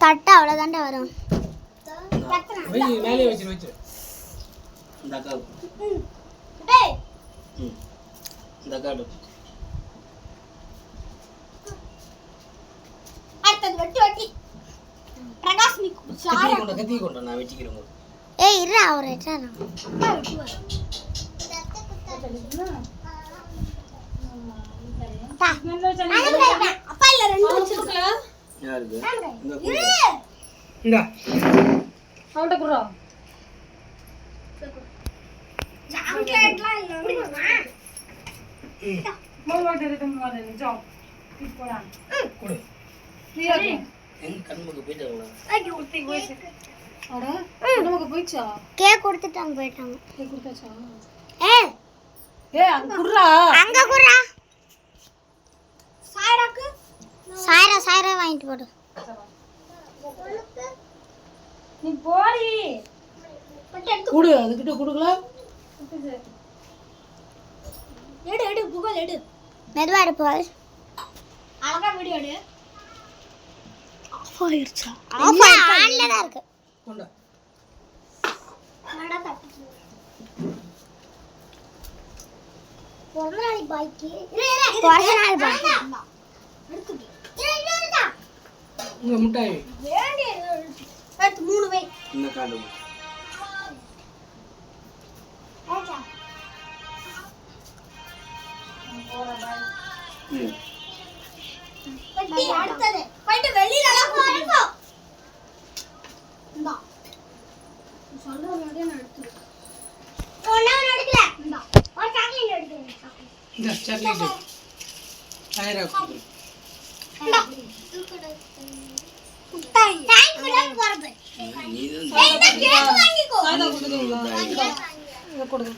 தட்டு அவ்வளவுதான்டா வரும். மேலே வச்சு இந்த அக்கா டேய் இந்த அக்கா அடுத்து வெட்டி பிரகாஷ் நீ கத்தி கொண்ட நான் வெட்டிக்கிறேன். ஏய் இருடா அவர் வெட்டறான். அப்பா இல்ல ரெண்டு வச்சிருக்கல. யாருக்கு? இந்தா அவட்ட குறா சாக்லேட்லாம் இல்ல. மோவாட்ட எடுத்து வாடா நிஜம் போடா கொடு. சரி என் கண்ணுக்கு போயிட்டாங்களா? ஐயோ ஊத்தி போய். அட நமக்கு போய்ச்சா கேக் கொடுத்துட்டாங்க போய்ட்டாங்க. கேக் கொடுத்தாச்சா ஏய் அங்க குறா அங்க குறா. சாயராக்கு சாயரா வாங்கிட்டு போடு. நீ போடி குடு அதுக்கிட்ட குடுக்கல. எடு புகழ் எடு. மெதுவா எடு புகழ். அழகா வீடியோ எடு. ஆஃப் ஆயிருச்சா? ஆஃப் ஆன்ல தான் இருக்கு. கொண்டா. என்னடா தட்டு. பொறநாள் பாய்க்கு. பொறநாள் பாய்க்கு. எடுத்துடு. இல்லடா. உங்க முட்டாய் வேண்டிய எடுத்து 3 வை. இந்த காண்டு. ஆச்சா. வெட்டி அடுத்தது. போய்ட்டு வெளியில எல்லாம் போறப்போ. இந்தா. சொல்ற மாதிரியே நான் எடுத்துறேன். ஒண்ணே எடுக்கல. இந்தா. ஒரு சாக்லேட் எடுத்துறேன். இந்த சாக்லேட் சாயரா கொடு. இந்தா. முட்டாய். தேங்க் யூ போறப்ப. நீ இந்த கேக் வாங்கிக்கோ. சாதா கொடுங்க இத கொடுங்க.